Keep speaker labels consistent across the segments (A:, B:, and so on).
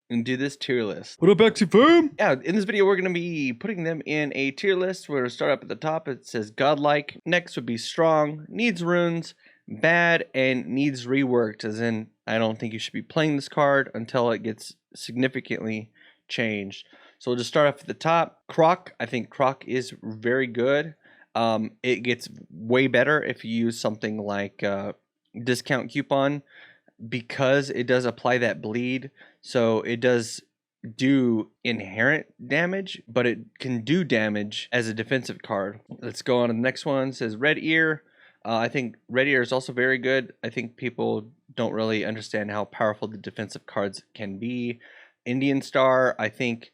A: and do this tier list.
B: What up, Axie fam?
A: Yeah, in this video, we're going to be putting them in a tier list. We're going to start up at the top. It says godlike. Next would be strong, needs runes, bad, and needs reworked, as in I don't think you should be playing this card until it gets significantly changed. So we'll just start off at the top. Croc, I think Croc is very good. It gets way better if you use something like discount coupon, because it does apply that bleed. So it does do inherent damage, but it can do damage as a defensive card. Let's go on to the next one. It says red ear. I think red ear is also very good. I think people don't really understand how powerful the defensive cards can be. Indian Star, I think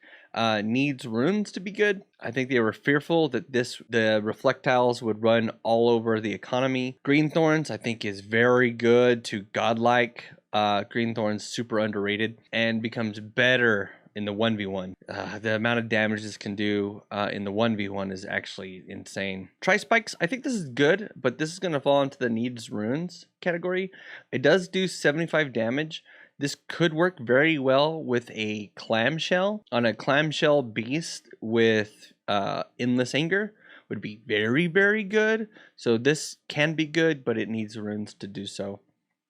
A: needs runes to be good. I think they were fearful that the reflectiles would run all over the economy. Green Thorns, I think, is very good to godlike. Green Thorns super underrated and becomes better in the 1v1. The amount of damage this can do in the 1v1 is actually insane. Tri-Spikes, I think this is good, but this is going to fall into the needs runes category. It does do 75 damage. This could work very well with a clamshell. On a clamshell beast with endless anger would be very, very good. So this can be good, but it needs runes to do so.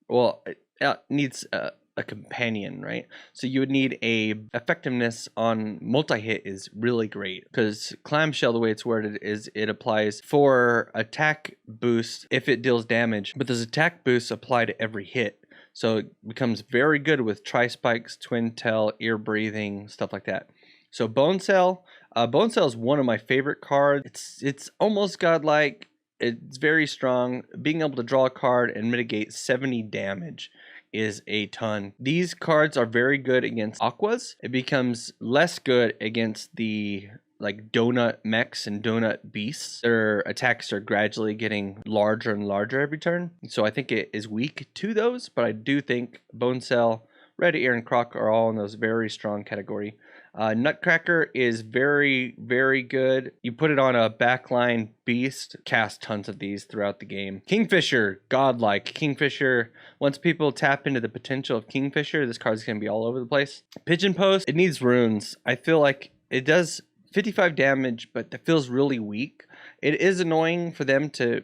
A: Well, it needs a companion, right? So you would need a effectiveness on multi-hit is really great, because clamshell, the way it's worded, is it applies 4 attack boosts if it deals damage, but those attack boosts apply to every hit. So it becomes very good with Tri-Spikes, Twin Tail, Ear Breathing, stuff like that. So Bone Cell. Bone Cell is one of my favorite cards. It's almost godlike. It's very strong. Being able to draw a card and mitigate 70 damage is a ton. These cards are very good against Aquas. It becomes less good against the like donut mechs and donut beasts. Their attacks are gradually getting larger and larger every turn. So I think it is weak to those, but I do think Bone Cell, Red Ear, and Croc are all in those very strong category. Nutcracker is very, very good. You put it on a backline beast, cast tons of these throughout the game. Kingfisher, godlike. Kingfisher, once people tap into the potential of Kingfisher, this card's going to be all over the place. Pigeon Post, it needs runes. I feel like it does 55 damage, but that feels really weak. It is annoying for them to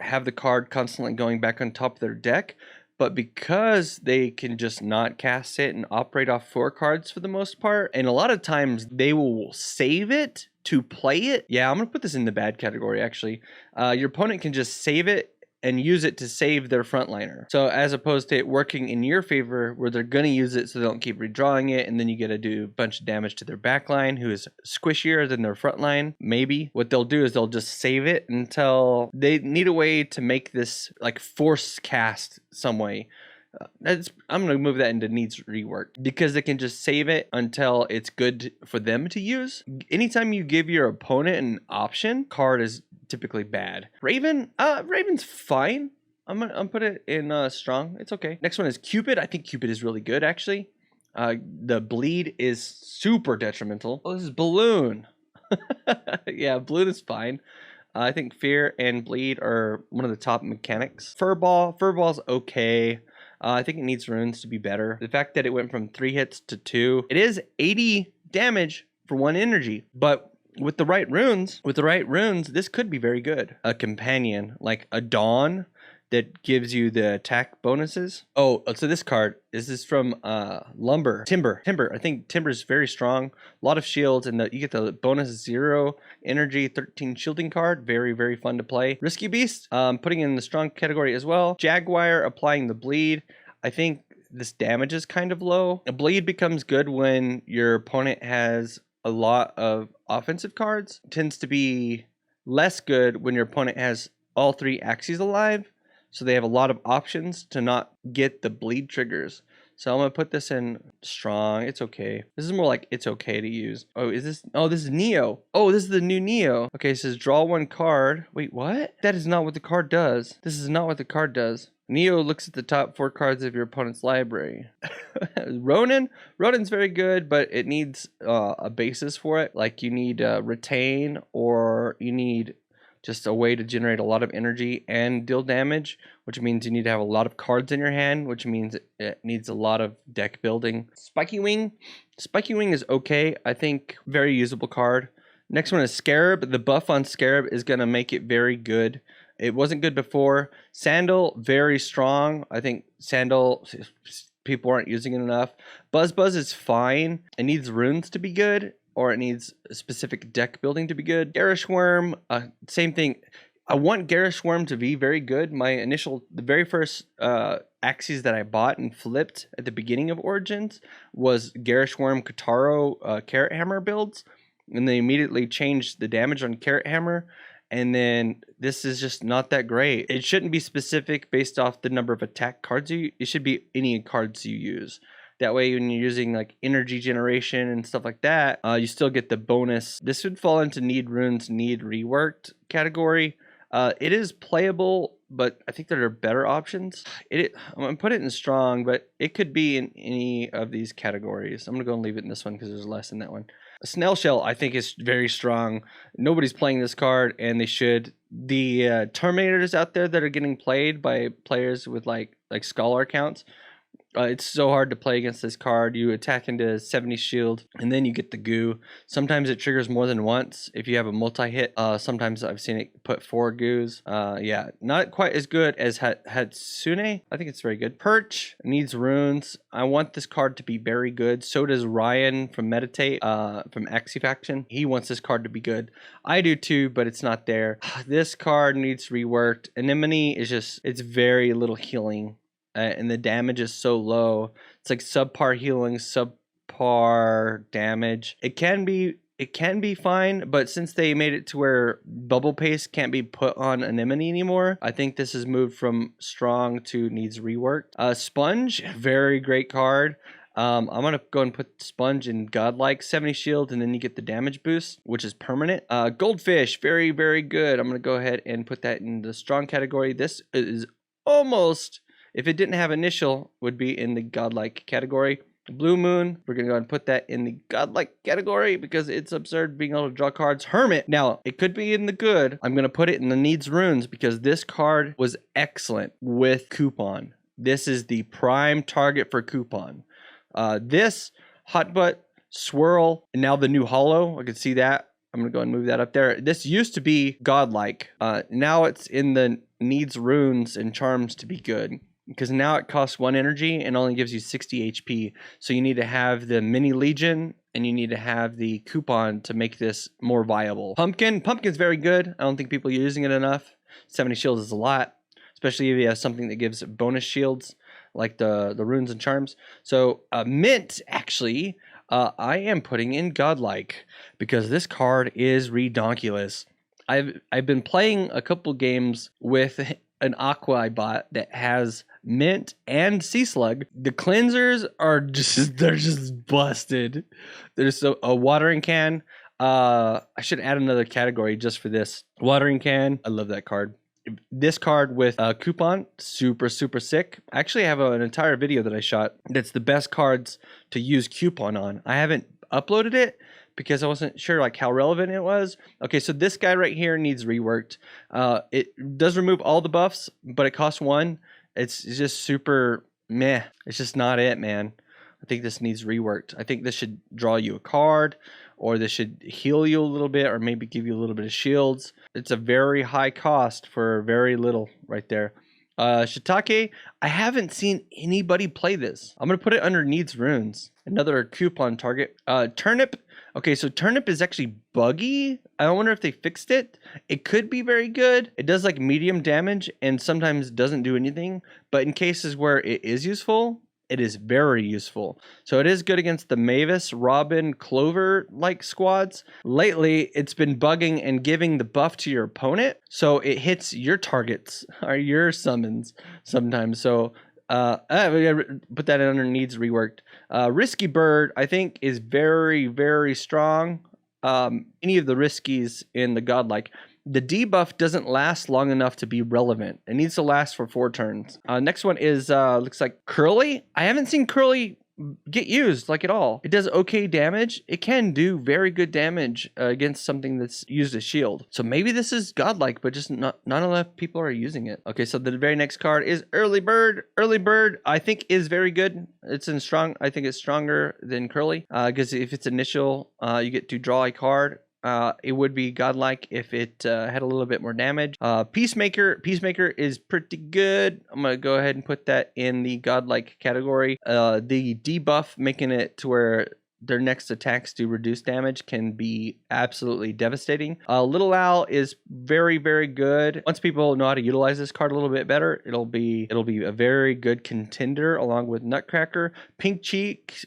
A: have the card constantly going back on top of their deck, but because they can just not cast it and operate off 4 cards for the most part, and a lot of times they will save it to play it. Yeah, I'm going to put this in the bad category, actually. Your opponent can just save it and use it to save their frontliner. So as opposed to it working in your favor, where they're going to use it so they don't keep redrawing it, and then you get to do a bunch of damage to their backline, who is squishier than their frontline. Maybe what they'll do is they'll just save it until they need a way to make this like force cast some way. I'm going to move that into needs rework, because they can just save it until it's good for them to use. Anytime you give your opponent an option, card is typically bad. Raven, Raven's fine. I'm gonna put it in strong. It's okay. Next one is Cupid. I think Cupid is really good, actually. The bleed is super detrimental. Oh, this is Balloon. Yeah, Balloon is fine. I think Fear and Bleed are one of the top mechanics. Furball's okay. I think it needs runes to be better. The fact that it went from 3 hits to 2, it is 80 damage for 1 energy, but with the right runes, this could be very good. A companion like a Dawn that gives you the attack bonuses. Oh, so this card, this is from Timber. I think Timber is very strong. A lot of shields, and you get the bonus 0 energy 13 shielding card. Very, very fun to play. Risky Beast, putting in the strong category as well. Jaguar, applying the bleed. I think this damage is kind of low. A bleed becomes good when your opponent has a lot of offensive cards. It tends to be less good when your opponent has all 3 Axies alive. So they have a lot of options to not get the bleed triggers. So I'm going to put this in strong. It's okay. This is more like it's okay to use. Oh, is this? Oh, this is Neo. Oh, this is the new Neo. Okay, it says draw 1 card. Wait, what? That is not what the card does. This is not what the card does. Neo looks at the top 4 cards of your opponent's library. Ronan's very good, but it needs a basis for it. Like you need retain, or you need just a way to generate a lot of energy and deal damage, which means you need to have a lot of cards in your hand, which means it needs a lot of deck building. Spiky Wing is okay. I think very usable card. Next one is Scarab. The buff on Scarab is going to make it very good. It wasn't good before. Sandal, very strong. I think Sandal, people aren't using it enough. Buzz is fine. It needs runes to be good, or it needs a specific deck building to be good. Garish Worm, same thing. I want Garish Worm to be very good. The very first Axies that I bought and flipped at the beginning of Origins was Garish Worm, Kitaro, Carrot Hammer builds. And they immediately changed the damage on Carrot Hammer. And then this is just not that great. It shouldn't be specific based off the number of attack cards it should be any cards you use. That way, when you're using like energy generation and stuff like that, you still get the bonus. This would fall into need runes, need reworked category. It is playable, but I think there are better options. I'm gonna put it in strong, but it could be in any of these categories. I'm gonna go and leave it in this one because there's less in that one. Snail Shell, I think, is very strong. Nobody's playing this card, and they should. The Terminators out there that are getting played by players with like Scholar accounts, it's so hard to play against this card. You attack into 70 shield, and then you get the goo. Sometimes it triggers more than once if you have a multi-hit. Sometimes I've seen it put 4 goos. Yeah, not quite as good as Hatsune. I think it's very good. Perch needs runes. I want this card to be very good. So does Ryan from Meditate, from Axie faction. He wants this card to be good. I do too, but it's not there. This card needs reworked. Anemone is just, it's very little healing. And the damage is so low. It's like subpar healing, subpar damage. It can be fine, but since they made it to where bubble paste can't be put on Anemone anymore, I think this has moved from strong to needs reworked. Sponge, very great card. I'm gonna go and put Sponge in Godlike, 70 shield, and then you get the damage boost, which is permanent. Goldfish, very, very good. I'm gonna go ahead and put that in the strong category. This is almost, if it didn't have initial, would be in the Godlike category. Blue Moon, we're going to go ahead and put that in the Godlike category because it's absurd being able to draw cards. Hermit, now, it could be in the good. I'm going to put it in the needs runes because this card was excellent with Coupon. This is the prime target for Coupon. This, Hot Butt, Swirl, and now the new Hollow. I can see that. I'm going to go and move that up there. This used to be Godlike. Now it's in the needs runes and charms to be good, because now it costs 1 energy and only gives you 60 HP. So you need to have the mini legion and you need to have the coupon to make this more viable. Pumpkin's very good. I don't think people are using it enough. 70 shields is a lot, especially if you have something that gives bonus shields like the runes and charms. So Mint, actually, I am putting in Godlike because this card is redonkulous. I've been playing a couple games with an Aqua I bought that has Mint and Sea Slug. The cleansers are they're just busted. There's a watering can. I should add another category just for this. Watering can. I love that card. This card with coupon, super sick. I actually have an entire video that I shot that's the best cards to use coupon on. I haven't uploaded it because I wasn't sure like how relevant it was. Okay, so this guy right here needs reworked. It does remove all the buffs, but it costs 1. It's just super meh. It's just not it, man. I think this needs reworked. I think this should draw you a card, or this should heal you a little bit, or maybe give you a little bit of shields. It's a very high cost for very little right there. Shiitake, I haven't seen anybody play this. I'm gonna put it under needs runes. Another coupon target. Turnip. Okay, so Turnip is actually buggy. I wonder if they fixed it. It could be very good. It does like medium damage and sometimes doesn't do anything. But in cases where it is useful, it is very useful. So it is good against the Mavis, Robin, Clover-like squads. Lately, it's been bugging and giving the buff to your opponent. So it hits your targets or your summons sometimes. So we gotta put that under needs reworked. Risky Bird, I think, is very strong. Any of the riskies in the Godlike. The debuff doesn't last long enough to be relevant. It needs to last for 4 turns. Next one is looks like Curly. I haven't seen Curly get used like at all. It does okay damage. It can do very good damage against something that's used as shield. So maybe this is godlike, but just not enough people are using it. Okay, so the very next card is Early Bird. Early Bird, I think, is very good. It's in strong. I think it's stronger than Curly because if it's initial, you get to draw a card. It would be godlike if it had a little bit more damage. Peacemaker is pretty good. I'm gonna go ahead and put that in the godlike category. The debuff making it to where their next attacks do reduce damage can be absolutely devastating. Little Owl is very, very good. Once people know how to utilize this card a little bit better, it'll be a very good contender along with Nutcracker. Pink Cheek,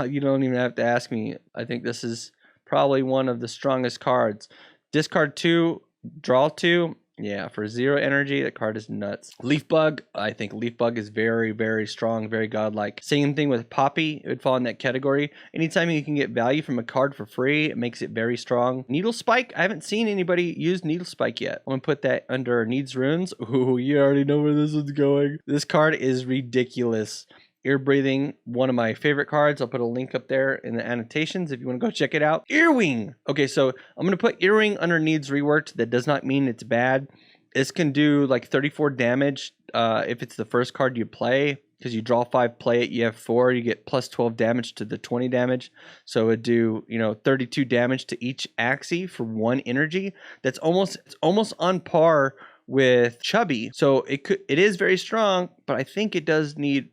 A: you don't even have to ask me. I think this is probably one of the strongest cards. Discard 2, draw 2. Yeah, for 0 energy, that card is nuts. Leaf Bug, I think Leaf Bug is very, very strong, very godlike. Same thing with Poppy, it would fall in that category. Anytime you can get value from a card for free, it makes it very strong. Needle Spike, I haven't seen anybody use Needle Spike yet. I'm gonna put that under Needs Runes. Ooh, you already know where this one's going. This card is ridiculous. Ear Breathing, one of my favorite cards. I'll put a link up there in the annotations if you want to go check it out. Earwing. Okay, so I'm going to put Earwing under Needs Reworked. That does not mean it's bad. This can do like 34 damage if it's the first card you play. Because you draw 5, play it, you have 4, you get plus 12 damage to the 20 damage. So it would do, 32 damage to each Axie for 1 energy. It's almost on par with Chubby, so it is very strong, but I think it does need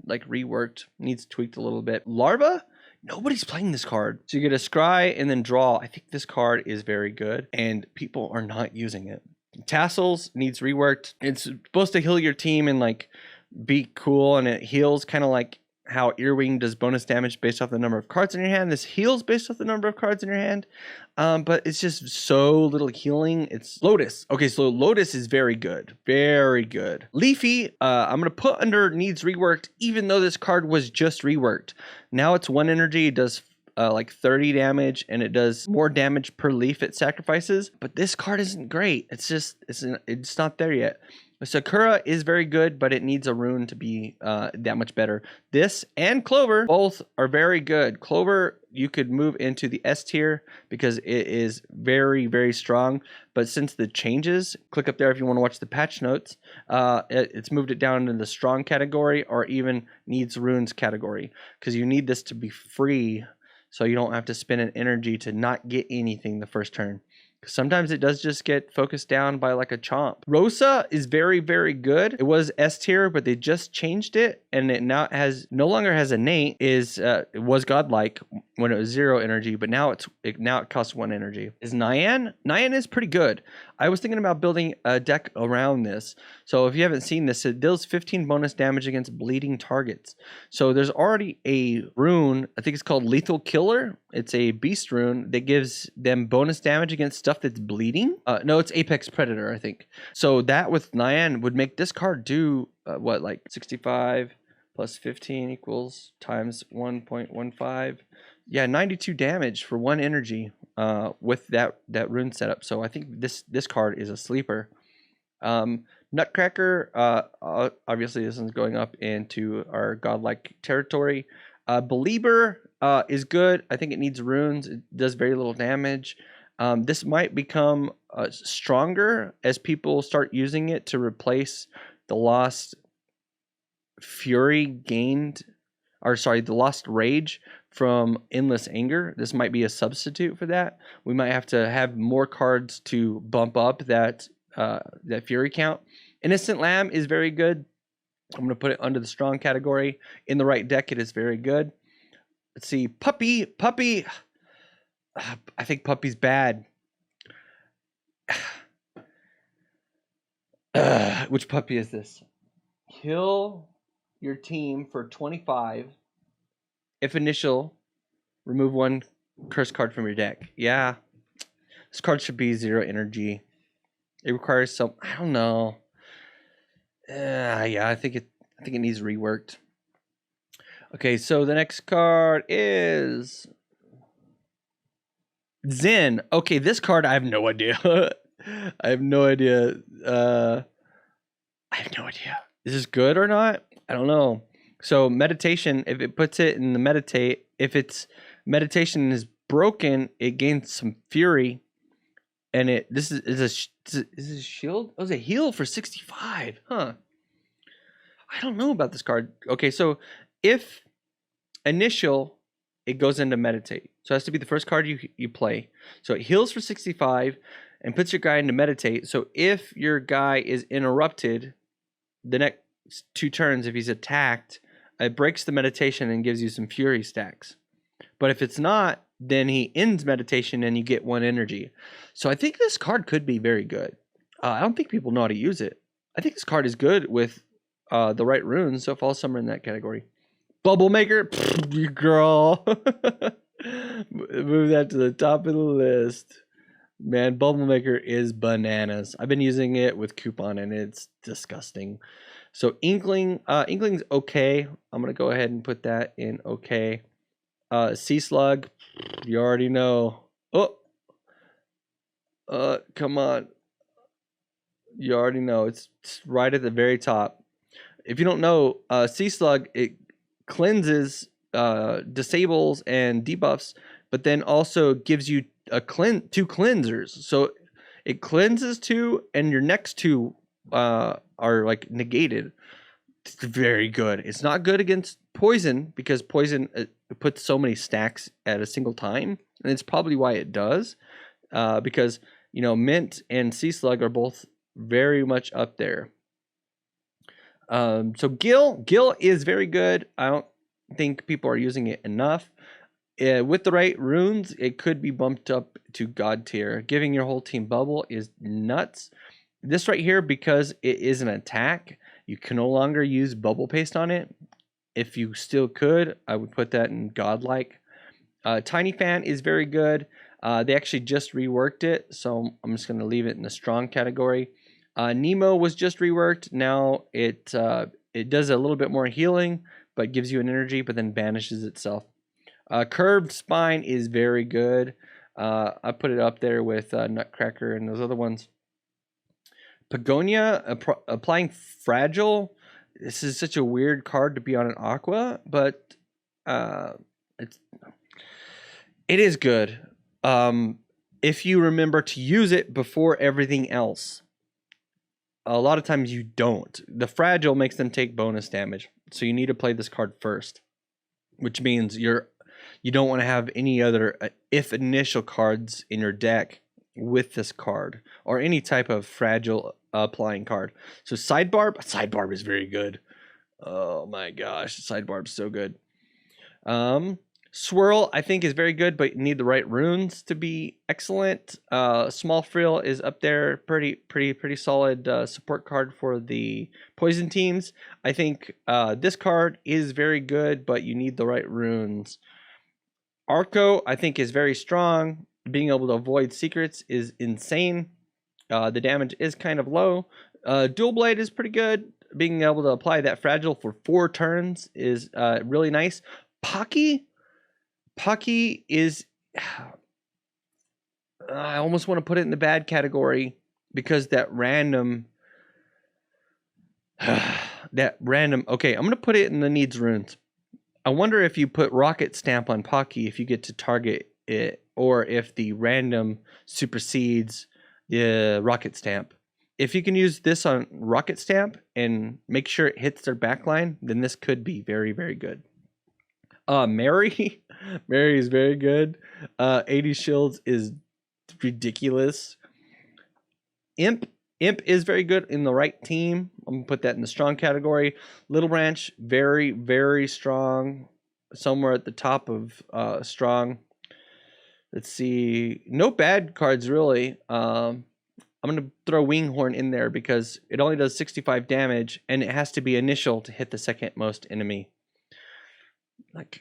A: like reworked, needs tweaked a little bit. Larva, nobody's playing this card, so you get a scry and then draw. I think this card is very good, and people are not using it. Tassels needs reworked. It's supposed to heal your team and like be cool, and it heals kind of like how Earwing does bonus damage based off the number of cards in your hand. This heals based off the number of cards in your hand, but it's just so little healing. It's Lotus. Okay, so Lotus is very good. Very good. Leafy, I'm going to put under Needs Reworked, even though this card was just reworked. Now it's 1 energy. It does like 30 damage, and it does more damage per leaf it sacrifices, but this card isn't great. It's not there yet. Sakura is very good, but it needs a rune to be that much better. This and Clover both are very good. Clover, you could move into the S tier because it is very, very strong. But since the changes, click up there if you want to watch the patch notes. It's moved it down into the strong category or even needs runes category because you need this to be free so you don't have to spend an energy to not get anything the first turn. Sometimes it does just get focused down by like a chomp. Rosa is very, very good. It was S tier, but they just changed it, and it now no longer has innate. It was godlike when it was 0 energy, but now it costs 1 energy. Is Nyan? Nyan is pretty good. I was thinking about building a deck around this. So if you haven't seen this, it deals 15 bonus damage against bleeding targets. So there's already a rune, I think it's called Lethal Killer. It's a beast rune that gives them bonus damage against stuff that's bleeding. No, it's Apex Predator, I think. So that with Nyan would make this card do like 65 plus 15 equals times 1.15. Yeah, 92 damage for 1 energy with that rune setup. So I think this card is a sleeper. Nutcracker, obviously this one's going up into our godlike territory. Belieber is good. I think it needs runes. It does very little damage. This might become stronger as people start using it to replace the lost fury gained, or sorry, the lost rage from Endless Anger. This might be a substitute for that. We might have to have more cards to bump up that fury count. Innocent Lamb is very good. I'm going to put it under the strong category. In the right deck, it is very good. Let's see. Puppy. I think Puppy's bad. Which puppy is this? Kill your team for 25. If initial, remove 1 curse card from your deck. Yeah. This card should be 0 energy. It requires some, I don't know. Yeah, I think it needs reworked. Okay, so the next card is Zen. Okay, this card I have no idea. I have no idea. Is this good or not? I don't know. So meditation, if it puts it in the meditate, if its meditation is broken, it gains some fury, and this is a shield. Oh, it's a heal for 65. Huh. I don't know about this card. Okay, so if initial, it goes into meditate. So it has to be the first card you play. So it heals for 65 and puts your guy into meditate. So if your guy is interrupted, the next 2 turns, if he's attacked, it breaks the meditation and gives you some fury stacks. But if it's not, then he ends meditation and you get 1 energy. So I think this card could be very good. I don't think people know how to use it. I think this card is good with the right runes, so it falls somewhere in that category. Bubble Maker, girl. Move that to the top of the list. Man, Bubble Maker is bananas. I've been using it with coupon and it's disgusting. So Inkling's okay. I'm gonna go ahead and put that in okay. Sea Slug, you already know. Oh, come on. You already know. It's right at the very top. If you don't know, Sea Slug, it cleanses, disables, and debuffs, but then also gives you 2 cleansers. So it cleanses 2, and your next 2 are like negated. It's very good. It's not good against poison because poison puts so many stacks at a single time, and it's probably why it does. Because Mint and Sea Slug are both very much up there. So Gil is very good. I don't think people are using it enough. With the right runes, it could be bumped up to God tier. Giving your whole team bubble is nuts. This right here, because it is an attack, you can no longer use bubble paste on it. If you still could, I would put that in godlike. Tiny Fan is very good. They actually just reworked it, so I'm just going to leave it in the strong category. Nemo was just reworked. Now it does a little bit more healing, but gives you an energy, but then banishes itself. Curved Spine is very good. I put it up there with Nutcracker and those other ones. Pagonia, applying Fragile. This is such a weird card to be on an Aqua, but it is good. If you remember to use it before everything else. A lot of times you don't. The Fragile makes them take bonus damage, so you need to play this card first, which means you don't want to have any other if initial cards in your deck with this card or any type of Fragile applying card. So Sidebarb is very good. Oh my gosh, Sidebarb's so good. Swirl, I think, is very good, but you need the right runes to be excellent. Small Frill is up there, pretty solid support card for the poison teams. I think this card is very good, but you need the right runes. Arco, I think, is very strong. Being able to avoid secrets is insane. The damage is kind of low. Dual Blade is pretty good. Being able to apply that Fragile for 4 turns is really nice. Pucky is, I almost want to put it in the bad category because that random, okay, I'm going to put it in the needs runes. I wonder if you put Rocket Stamp on Pocky, if you get to target it, or if the random supersedes the Rocket Stamp. If you can use this on Rocket Stamp and make sure it hits their backline, then this could be very, very good. Mary is very good. 80 shields is ridiculous. Imp is very good in the right team. I'm gonna put that in the strong category. Little Branch, very, very strong. Somewhere at the top of strong. Let's see. No bad cards really. I'm gonna throw Winghorn in there because it only does 65 damage and it has to be initial to hit the second most enemy. Like,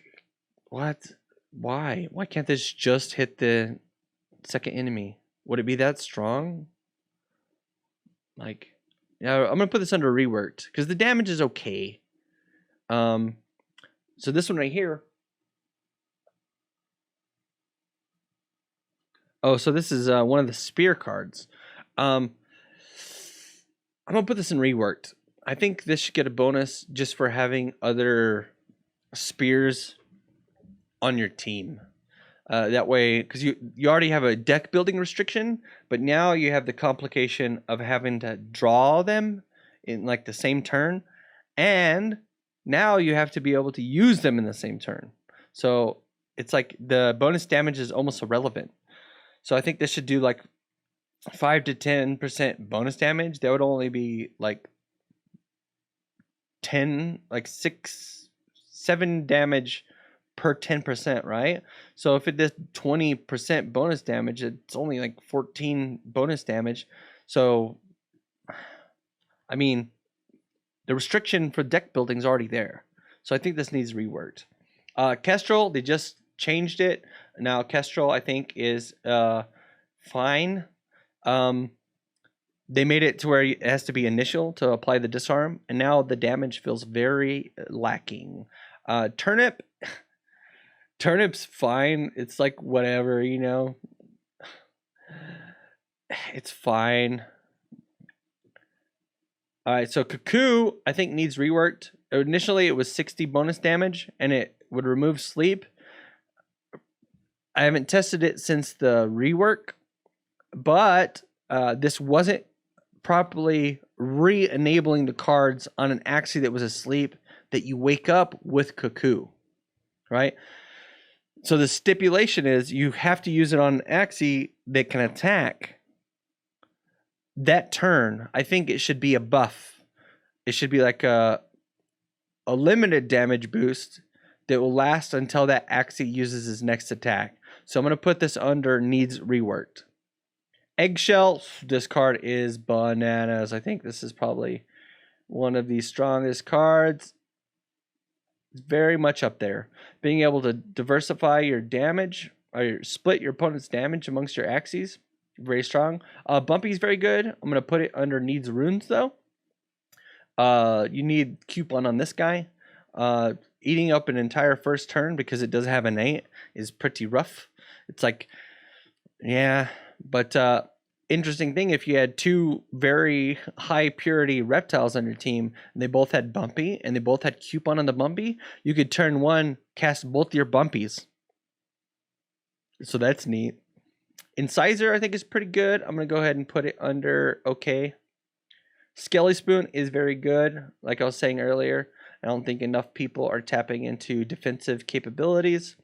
A: what? Why? Why can't this just hit the second enemy? Would it be that strong? Like, yeah, I'm gonna put this under reworked because the damage is okay. So this one right here. Oh, so this is one of the spear cards. I'm gonna put this in reworked. I think this should get a bonus just for having other spears on your team. That way, because you already have a deck building restriction, but now you have the complication of having to draw them in like the same turn, and now you have to be able to use them in the same turn. So it's like the bonus damage is almost irrelevant. So I think this should do like 5 to 10% bonus damage. That would only be like 7 damage per 10%, right? So if it does 20% bonus damage, it's only like 14 bonus damage. So, I mean, the restriction for deck building is already there. So I think this needs reworked. Kestrel, they just changed it. Now Kestrel, I think, is fine. They made it to where it has to be initial to apply the disarm, and now the damage feels very lacking. Turnip's fine. It's like whatever, you know. It's fine. All right, so Cuckoo, I think, needs reworked. Initially, it was 60 bonus damage, and it would remove sleep. I haven't tested it since the rework, but this wasn't properly re-enabling the cards on an Axie that was asleep that you wake up with Cuckoo, right? So the stipulation is you have to use it on an Axie that can attack that turn. I think it should be a buff. It should be like a limited damage boost that will last until that Axie uses his next attack. So I'm going to put this under needs reworked. Eggshell, this card is bananas. I think this is probably one of the strongest cards. It's very much up there. Being able to diversify your damage, or split your opponent's damage amongst your Axies, very strong. Bumpy is very good. I'm going to put it under needs runes, though. You need coupon on this guy. Eating up an entire first turn because it does have an 8 is pretty rough. It's like, yeah, but interesting thing, if you had 2 very high purity reptiles on your team and they both had Bumpy and they both had coupon on the Bumpy, you could turn 1 cast both your Bumpies. So that's neat. Incisor, I think, is pretty good. I'm going to go ahead and put it under okay. Skelly Spoon is very good. Like I was saying earlier, I don't think enough people are tapping into defensive capabilities.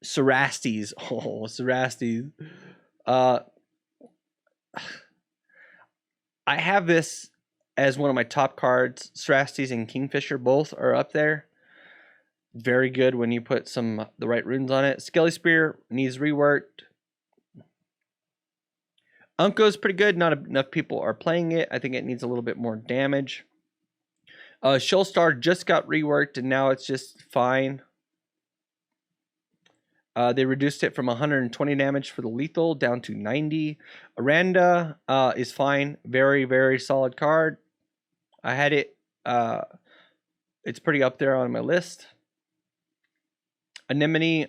A: Cerastes. Oh, Cerastes. I have this as one of my top cards. Cerastes and Kingfisher both are up there. Very good when you put the right runes on it. Skelly Spear needs reworked. Unco's pretty good. Not enough people are playing it. I think it needs a little bit more damage. Shoalstar just got reworked and now it's just fine. They reduced it from 120 damage for the lethal down to 90. Aranda is fine. Very, very solid card. I had it. It's pretty up there on my list. Anemone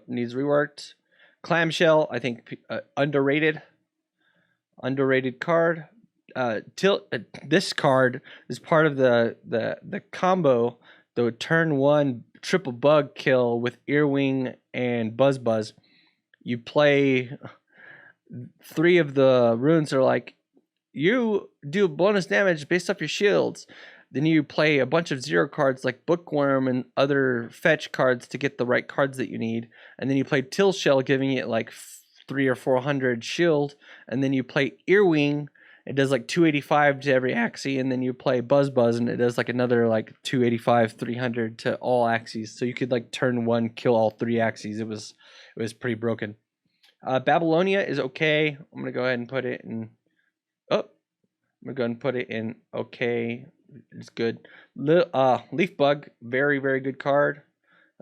A: needs reworked. Clamshell, I think, underrated. Underrated card. This card is part of the combo, the turn 1 triple bug kill with Earwing and Buzz. You play 3 of the runes are like, you do bonus damage based off your shields. Then you play a bunch of 0 cards like Bookworm and other fetch cards to get the right cards that you need. And then you play Till Shell, giving it like 300 or 400 shield. And then you play Earwing. It does like 285 to every Axie. And then you play Buzz and it does like another like 285, 300 to all Axies. So you could like turn 1, kill all 3 Axies. It was pretty broken. Babylonia is okay. I'm going to go ahead and put it in. Oh, I'm going to go ahead and put it in okay. It's good. Leaf Bug, very, very good card.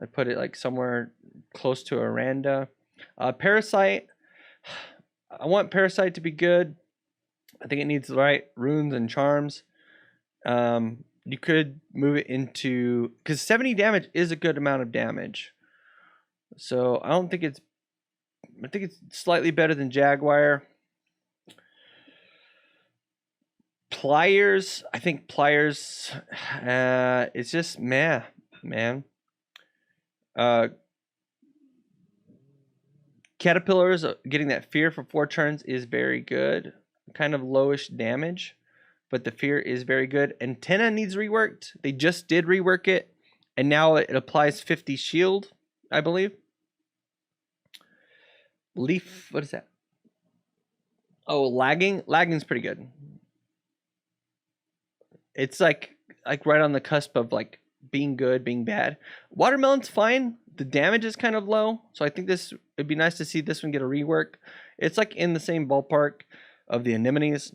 A: I put it like somewhere close to Aranda. Parasite, I want Parasite to be good. I think it needs the right runes and charms. You could move it into, because 70 damage is a good amount of damage. So I think it's slightly better than Jaguar. Pliers, I think Pliers, it's just meh, man. Caterpillars, getting that fear for 4 turns is very good. Kind of lowish damage, but the fear is very good. Antenna needs reworked. They just did rework it, and now it applies 50 shield, I believe. Leaf, what is that? Oh, lagging. Lagging's pretty good. It's like right on the cusp of like being good, being bad. Watermelon's fine. The damage is kind of low, so I think it'd be nice to see this one get a rework. It's like in the same ballpark of the anemones.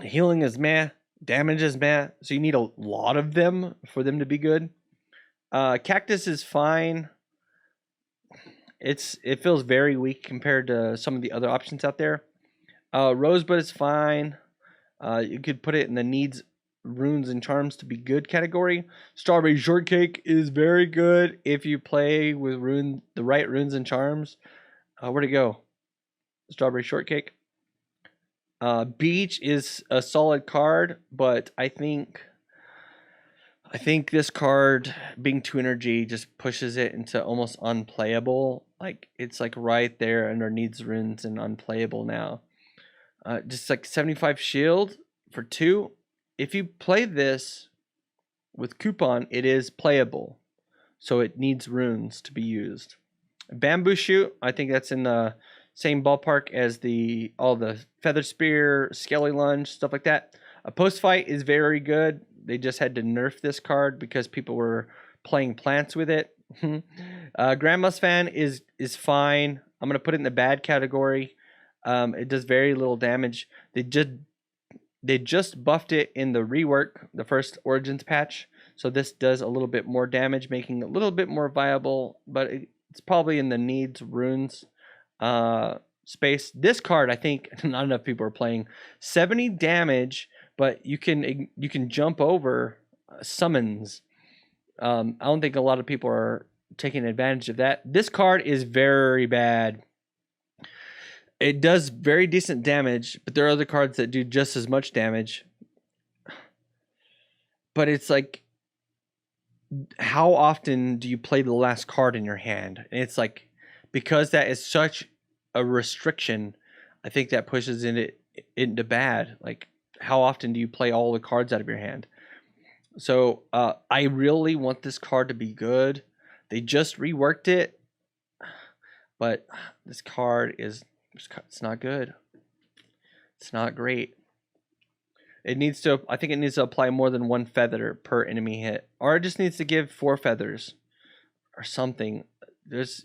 A: Healing is meh, damage is meh, so you need a lot of them for them to be good. Cactus is fine. It feels very weak compared to some of the other options out there. Rosebud is fine. You could put it in the needs runes and charms to be good category. Strawberry Shortcake is very good if you play with the right runes and charms. Where'd it go? Strawberry Shortcake. Beach is a solid card, but I think this card being 2 energy just pushes it into almost unplayable. Like it's like right there under needs runes and unplayable now. Just like 75 shield for 2. If you play this with coupon, it is playable. So it needs runes to be used. Bamboo Shoot, I think that's in the same ballpark as all the Feather Spear, Skelly Lunge, stuff like that. A Post Fight is very good. They just had to nerf this card because people were playing plants with it. Grandma's Fan is fine. I'm going to put it in the bad category. It does very little damage. They just buffed it in the rework, the first Origins patch. So this does a little bit more damage, making it a little bit more viable, but it's probably in the needs runes space. This card, I think not enough people are playing. 70 damage, but you can jump over summons. I don't think a lot of people are taking advantage of that. This card is very bad. It does very decent damage, but there are other cards that do just as much damage. But it's like, how often do you play the last card in your hand? And it's like, because that is such a restriction, I think that pushes it into bad. Like, how often do you play all the cards out of your hand? So I really want this card to be good. They just reworked it, but this card it's not good. It's not great. I think it needs to apply more than 1 feather per enemy hit, or it just needs to give 4 feathers or something. It's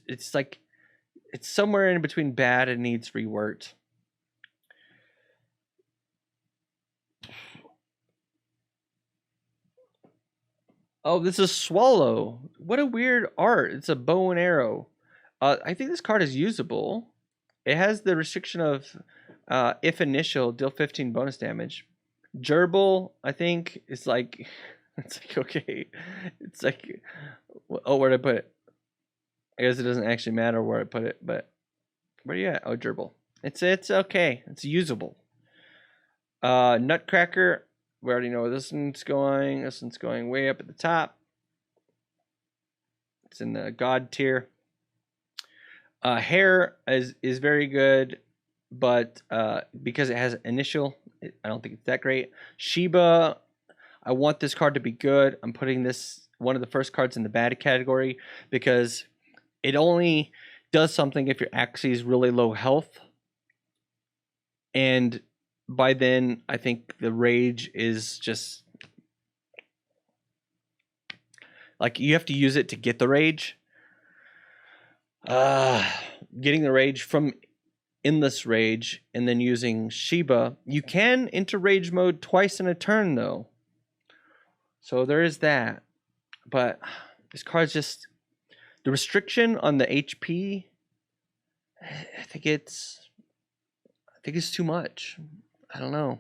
A: somewhere in between bad and needs reworked. Oh, this is Swallow. What a weird art. It's a bow and arrow. I think this card is usable. It has the restriction of if initial, deal 15 bonus damage. Gerbil, I think, is like, it's like, okay. It's like, oh, where'd I put it? I guess it doesn't actually matter where I put it, but where are you at? Oh, Gerbil. It's okay. It's usable. Nutcracker, we already know where this one's going. This one's going way up at the top. It's in the God tier. Hair is very good, but because it has initial, I don't think it's that great. Sheba, I want this card to be good. I'm putting this one of the first cards in the bad category because it only does something if your Axie is really low health. And by then, I think the rage is just like you have to use it to get the rage. Getting the rage from Endless Rage and then using Sheba. You can enter rage mode twice in a turn though. So there is that. But this card's just the restriction on the HP. I think it's too much. I don't know.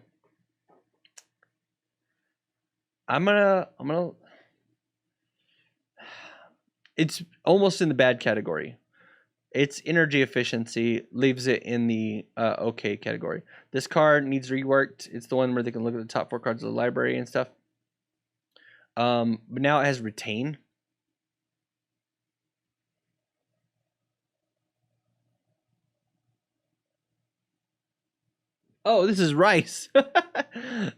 A: I'm gonna it's almost in the bad category. its energy efficiency leaves it in the okay category. This card needs reworked. It's the one where they can look at the top 4 cards of the library and stuff. But now it has retain. Oh, this is rice.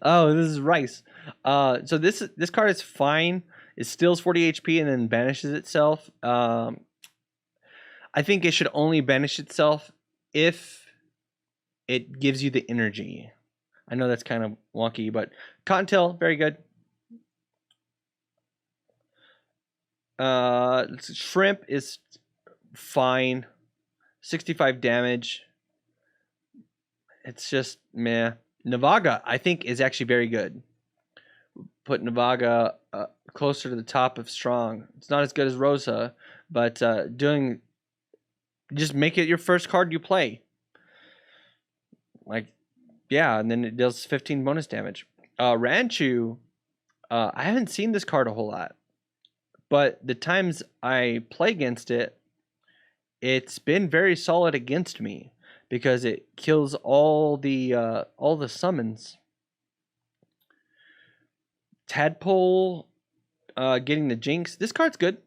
A: Oh, this is rice. So this card is fine. It steals 40 HP and then banishes itself. I think it should only banish itself if it gives you the energy. I know that's kind of wonky, but Cottontail, very good. Shrimp is fine. 65 damage. It's just meh. Navaga, I think, is actually very good. Put Navaga closer to the top of strong. It's not as good as Rosa, but just make it your first card you play. Like, yeah, and then it does 15 bonus damage. Ranchu, I haven't seen this card a whole lot, but the times I play against it, it's been very solid against me because it kills all the summons. Tadpole, getting the Jinx. This card's good.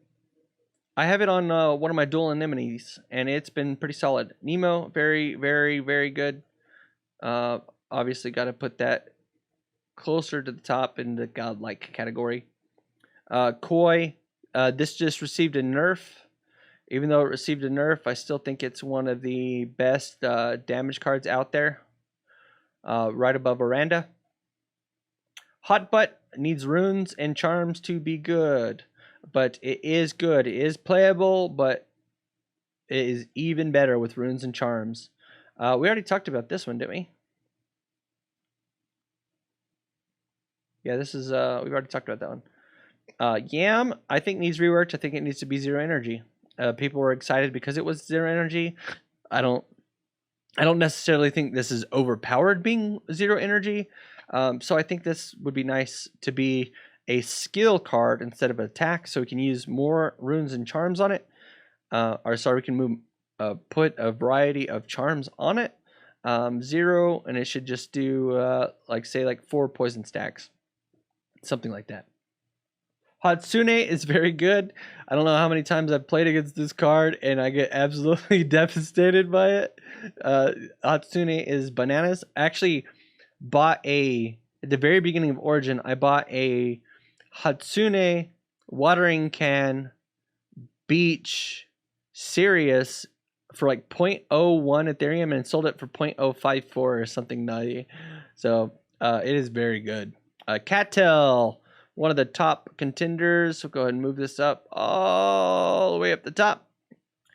A: I have it on one of my dual anemones, and it's been pretty solid. Nemo, very, very, very good. Obviously, got to put that closer to the top in the godlike category. Koi, this just received a nerf. Even though it received a nerf, I still think it's one of the best damage cards out there. Right above Oranda. Hot Butt needs runes and charms to be good. But it is good. It is playable, but it is even better with runes and charms. We already talked about this one, didn't we? Yeah, this is, we've already talked about that one. Yam, I think needs reworked. I think it needs to be 0 energy. People were excited because it was 0 energy. I don't necessarily think this is overpowered being 0 energy. So I think this would be nice to be a skill card instead of an attack, so we can use more runes and charms on it. We can put a variety of charms on it. 0, and it should just do say 4 poison stacks, something like that. Hatsune is very good. I don't know how many times I've played against this card and I get absolutely devastated by it. Hatsune is bananas. I actually bought at the very beginning of Origin, I bought a Hatsune watering can beach Sirius for like 0.01 Ethereum and sold it for 0.054 or something nutty. So it is very good. Cattail, one of the top contenders. So go ahead and move this up all the way up the top.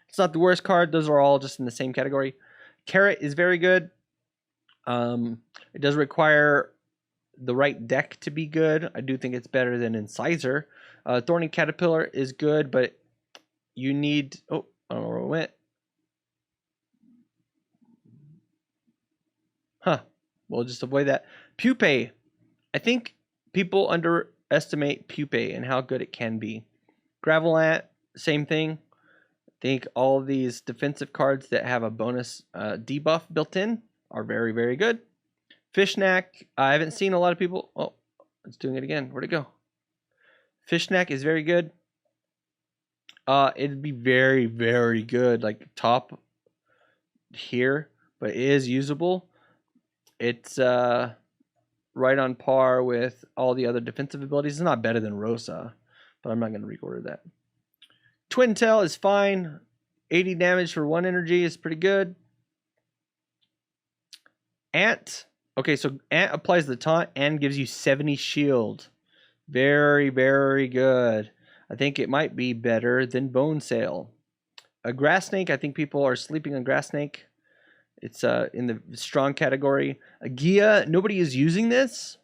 A: It's not the worst card. Those are all just in the same category. Carrot is very good. It does require the right deck to be good. I do think it's better than Incisor. Thorny Caterpillar is good, but you need... Oh, I don't know where it went. Huh. We'll just avoid that. Pupae. I think people underestimate Pupae and how good it can be. Gravelant, same thing. I think all of these defensive cards that have a bonus debuff built in are very, very good. Fishknack, I haven't seen a lot of people... Oh, it's doing it again. Where'd it go? Fishknack is very good. It'd be very, very good, like top here, but it is usable. It's right on par with all the other defensive abilities. It's not better than Rosa, but I'm not going to reorder that. Twin Tail is fine. 80 damage for 1 energy is pretty good. Ant. Okay, so Ant applies the taunt and gives you 70 shield. Very, very good. I think it might be better than Bone Sail. A Grass Snake, I think people are sleeping on Grass Snake. It's in the strong category. A Gia, nobody is using this.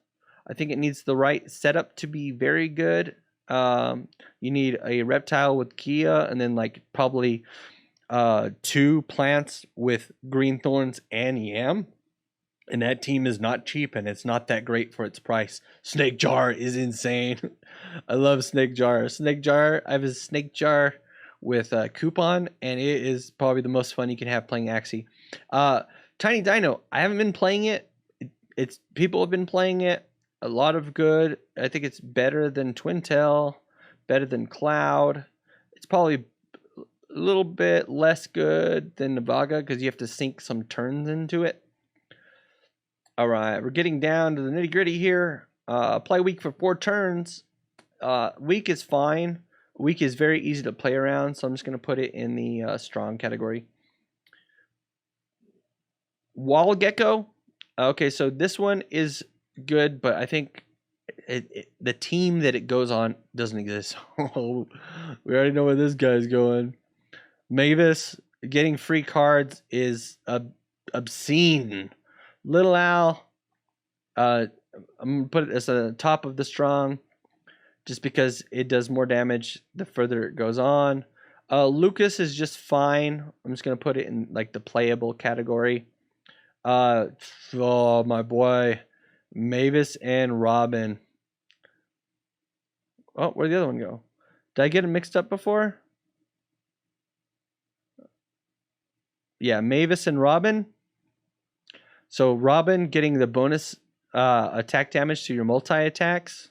A: I think it needs the right setup to be very good. You need a reptile with Gia and then like probably 2 plants with green thorns and yam. And that team is not cheap, and it's not that great for its price. Snake Jar is insane. I love Snake Jar. Snake Jar, I have a Snake Jar with Coupon, and it is probably the most fun you can have playing Axie. Tiny Dino, I haven't been playing it. It's people have been playing it. A lot of good. I think it's better than Twintail, better than Cloud. It's probably a little bit less good than Navaga because you have to sink some turns into it. All right, we're getting down to the nitty gritty here. Play weak for 4 turns. Weak is fine. Weak is very easy to play around, so I'm just going to put it in the strong category. Wall Gecko. Okay, so this one is good, but I think the team that it goes on doesn't exist. Oh, we already know where this guy's going. Mavis getting free cards is obscene. Little Owl, I'm gonna put it as the top of the strong, just because it does more damage the further it goes on. Lucas is just fine. I'm just gonna put it in like the playable category. Oh my boy, Mavis and Robin. Oh, where'd the other one go? Did I get them mixed up before? Yeah, Mavis and Robin. So Robin getting the bonus attack damage to your multi-attacks.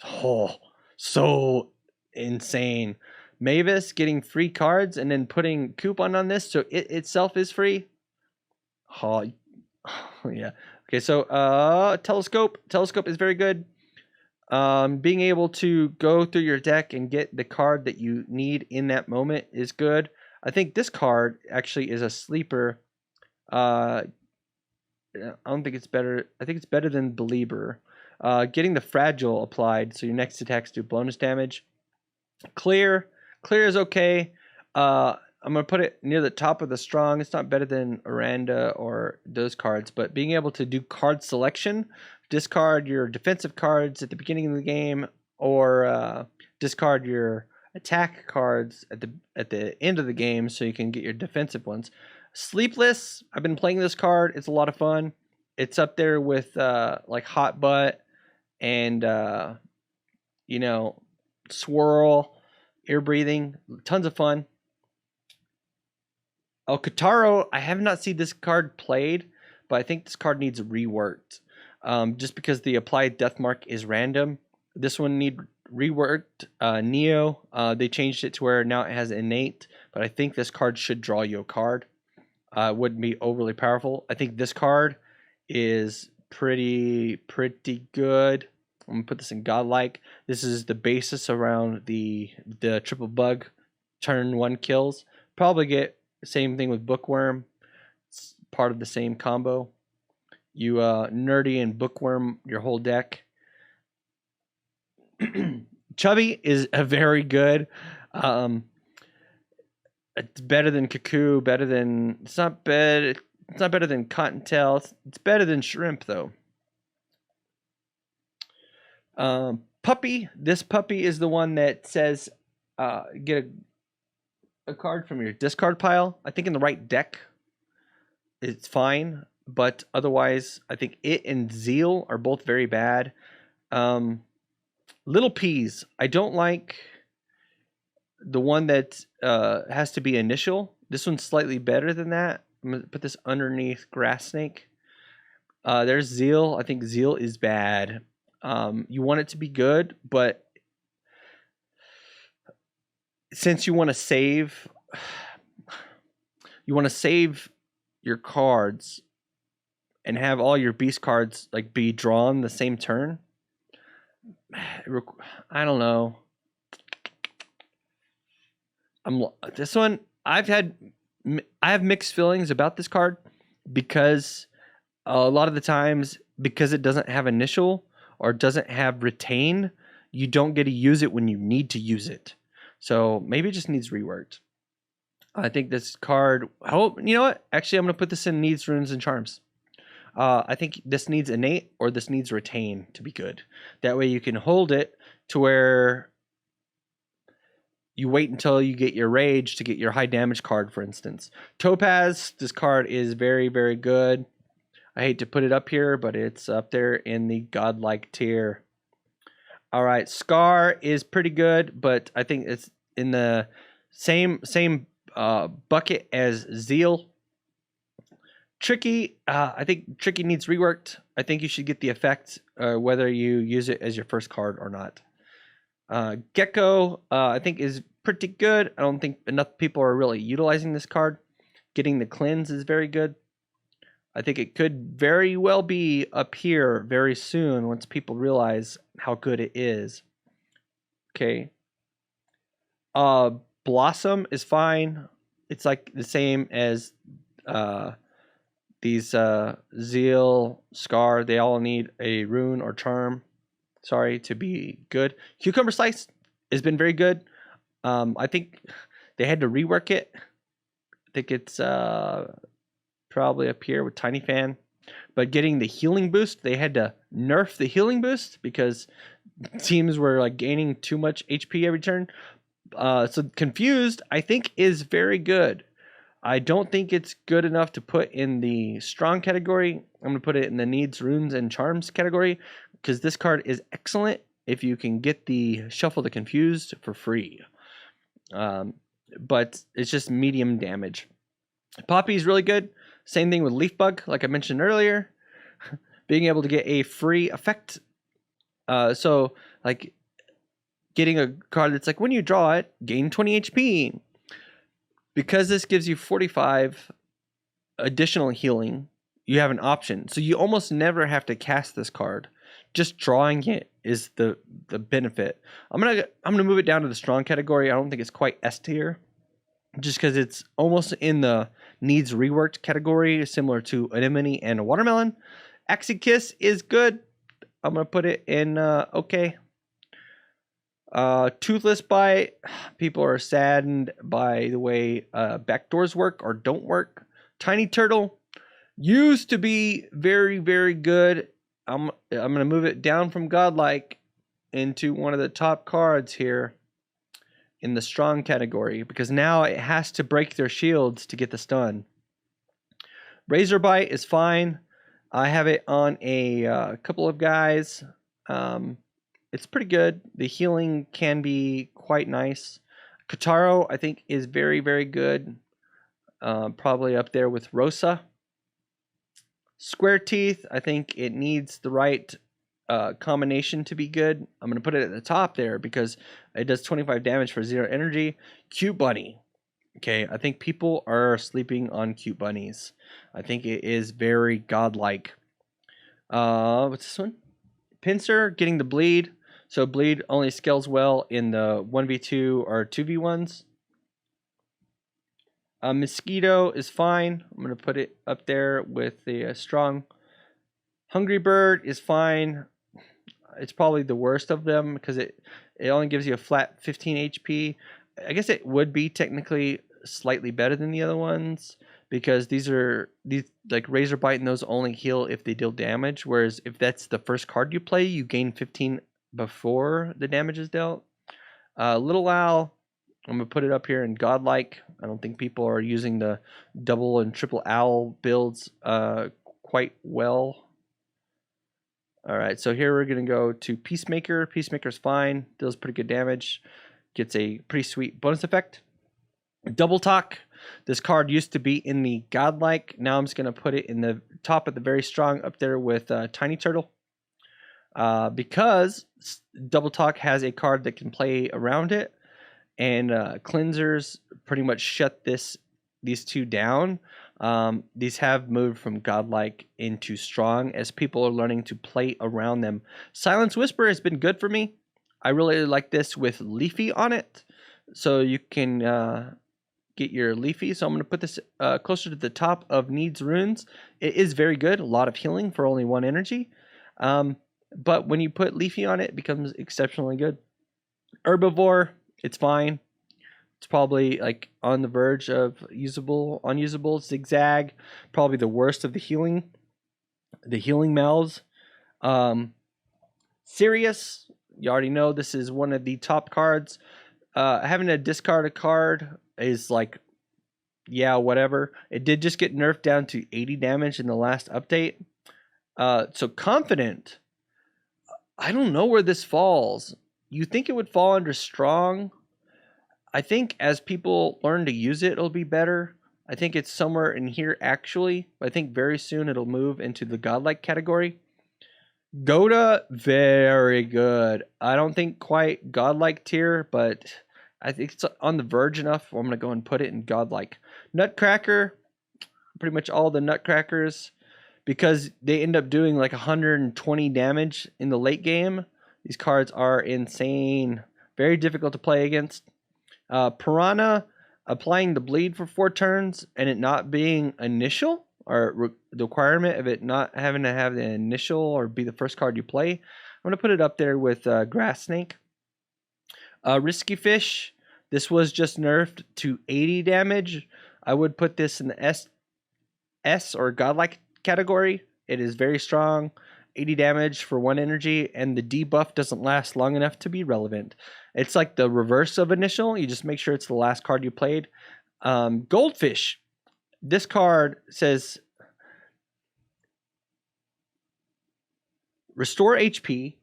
A: Oh, so insane. Mavis getting free cards and then putting coupon on this, so it itself is free. Oh, yeah. Okay, so telescope. Telescope is very good. Being able to go through your deck and get the card that you need in that moment is good. I think this card actually is a sleeper. I don't think it's better. I think it's better than Belieber. Getting the fragile applied, so your next attacks do bonus damage. Clear is okay. I'm gonna put it near the top of the strong. It's not better than Aranda or those cards, but being able to do card selection, discard your defensive cards at the beginning of the game, or discard your attack cards at the end of the game, so you can get your defensive ones. Sleepless, I've been playing this card. It's a lot of fun. It's up there with like Hot Butt and you know, Swirl, Ear Breathing. Tons of fun. Oh, Kitaro, I have not seen this card played, but I think this card needs reworked. Just because the applied death mark is random. This one need reworked. Neo, they changed it to where now it has innate, but I think this card should draw you a card. Wouldn't be overly powerful. I think this card is pretty good. I'm gonna put this in godlike. This is the basis around the triple bug turn 1 kills. Probably get the same thing with Bookworm. It's part of the same combo. You nerdy and Bookworm your whole deck. Chubby is a very good. It's better than Cuckoo. Better than it's not bad. It's not better than Cottontail. It's better than Shrimp though. Puppy. This puppy is the one that says get a card from your discard pile. I think in the right deck, it's fine. But otherwise, I think it and Zeal are both very bad. Little Peas. I don't like the one that has to be initial. This one's slightly better than that. I'm going to put this underneath Grass Snake. There's Zeal. I think Zeal is bad. You want it to be good, but since you want to save your cards and have all your beast cards like be drawn the same turn, I don't know. This one I have mixed feelings about this card because a lot of the times, because it doesn't have initial or doesn't have retain, you don't get to use it when you need to use it. So maybe it just needs reworked. I think this card, you know what? Actually, I'm going to put this in needs runes and charms. I think this needs innate or this needs retain to be good. That way you can hold it to where you wait until you get your rage to get your high damage card, for instance. Topaz, this card is very, very good. I hate to put it up here, but it's up there in the godlike tier. All right, Scar is pretty good, but I think it's in the Same bucket as Zeal. Tricky, I think Tricky needs reworked. I think you should get the effect whether you use it as your first card or not. Gecko, I think is pretty good. I don't think enough people are really utilizing this card. Getting the cleanse is very good. I think it could very well be up here very soon once people realize how good it is. Okay. Blossom is fine. It's like the same as these Zeal, Scar. They all need a rune or charm, to be good. Cucumber Slice has been very good. I think they had to rework it. I think it's probably up here with Tiny Fan. But getting the healing boost, they had to nerf the healing boost because teams were like gaining too much HP every turn. So Confused, I think, is very good. I don't think it's good enough to put in the strong category. I'm going to put it in the needs, runes, and charms category because this card is excellent if you can get the Shuffle the Confused for free. But it's just medium damage. Poppy is really good. Same thing with Leaf Bug, like I mentioned earlier. Being able to get a free effect. So, like, getting a card that's like, when you draw it, gain 20 HP. Because this gives you 45 additional healing, you have an option. So you almost never have to cast this card. Just drawing it is the benefit. I'm gonna move it down to the strong category. I don't think it's quite S tier, just because it's almost in the needs reworked category, similar to Anemone and a Watermelon. Axie Kiss is good. I'm gonna put it in okay. Toothless Bite, people are saddened by the way backdoors work or don't work. Tiny Turtle used to be very, very good. I'm gonna move it down from Godlike into one of the top cards here in the strong category because now it has to break their shields to get the stun. Razor Bite is fine. I have it on a couple of guys. It's pretty good. The healing can be quite nice. Kitaro, I think, is very, very good. Probably up there with Rosa. Square Teeth, I think it needs the right combination to be good. I'm going to put it at the top there because it does 25 damage for 0 energy. Cute Bunny. Okay, I think people are sleeping on Cute Bunnies. I think it is very godlike. What's this one? Pincer, getting the bleed. So bleed only scales well in the 1v2 or 2v1s. Mosquito is fine. I'm going to put it up there with the strong. Hungry Bird is fine. It's probably the worst of them because it only gives you a flat 15 HP. I guess it would be technically slightly better than the other ones because these like Razor Bite and those only heal if they deal damage. Whereas if that's the first card you play, you gain 15 before the damage is dealt. Little Owl, I'm going to put it up here in Godlike. I don't think people are using the double and triple owl builds quite well. All right, so here we're going to go to Peacemaker. Peacemaker's fine. Deals pretty good damage. Gets a pretty sweet bonus effect. Double Talk. This card used to be in the Godlike. Now I'm just going to put it in the top of the very strong up there with Tiny Turtle. Because Double Talk has a card that can play around it, and Cleansers pretty much shut these two down. These have moved from Godlike into strong as people are learning to play around them. Silence Whisper has been good for me. I really like this with Leafy on it, so you can get your Leafy. So I'm going to put this closer to the top of needs runes. It is very good. A lot of healing for only 1 energy. But when you put Leafy on it, it becomes exceptionally good. Herbivore, it's fine. It's probably like on the verge of unusable. Zigzag, probably the worst of the healing mouths. Sirius, you already know this is one of the top cards. Having to discard a card is like, yeah, whatever. It did just get nerfed down to 80 damage in the last update. So Confident, I don't know where this falls. You think it would fall under strong? I think as people learn to use it, it'll be better. I think it's somewhere in here actually. I think very soon it'll move into the godlike category. Goda, very good. I don't think quite godlike tier, but I think it's on the verge enough. I'm going to go and put it in godlike. Nutcracker, pretty much all the Nutcrackers, because they end up doing like 120 damage in the late game. These cards are insane. Very difficult to play against. Piranha, applying the bleed for 4 turns and it not being initial, or the requirement of it not having to have the initial or be the first card you play. I'm going to put it up there with Grass Snake. Risky Fish, this was just nerfed to 80 damage. I would put this in the S or godlike category. It is very strong. 80 damage for 1 energy, and the debuff doesn't last long enough to be relevant. It's like the reverse of initial. You just make sure it's the last card you played. Goldfish. This card says restore HP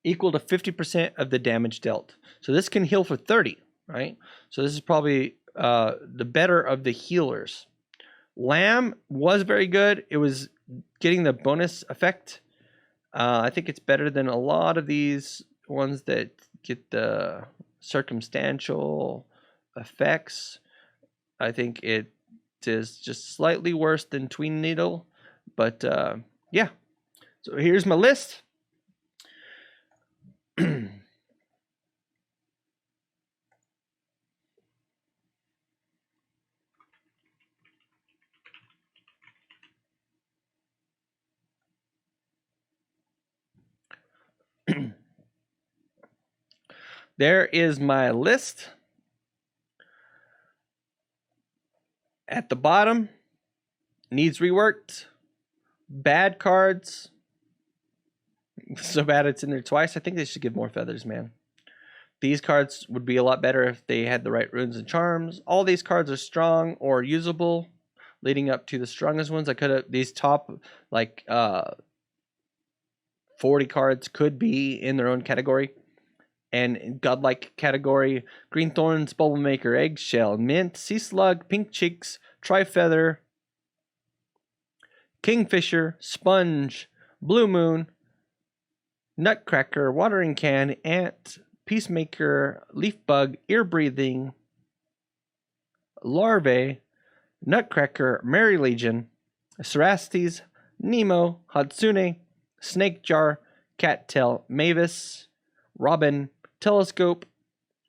A: equal to 50% of the damage dealt. So this can heal for 30, right? So this is probably the better of the healers. Lamb was very good. It was getting the bonus effect. I think it's better than a lot of these ones that get the circumstantial effects. I think it is just slightly worse than Tween Needle, but yeah. So here's my list. There is my list. At the bottom, needs reworked. Bad cards. So bad it's in there twice. I think they should give more feathers, man. These cards would be a lot better if they had the right runes and charms. All these cards are strong or usable, leading up to the strongest ones. I could have these top like 40 cards could be in their own category. And in godlike category, Green Thorns, Bubble Maker, Eggshell, Mint, Sea Slug, Pink Cheeks, Trifeather, Kingfisher, Sponge, Blue Moon, Nutcracker, Watering Can, Ant, Peacemaker, Leaf Bug, Ear Breathing, Larvae, Nutcracker, Merry Legion, Cerastes, Nemo, Hatsune, Snake Jar, Cattail, Mavis, Robin, Telescope,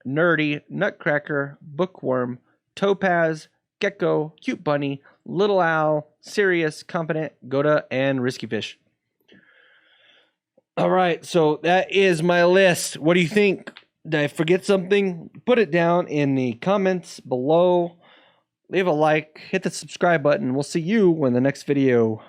A: Nerdy, Nutcracker, Bookworm, Topaz, Gecko, Cute Bunny, Little Owl, Sirius, Competent, Goda, and Risky Fish. All right, so that is my list. What do you think? Did I forget something? Put it down in the comments below. Leave a like, hit the subscribe button. We'll see you in the next video.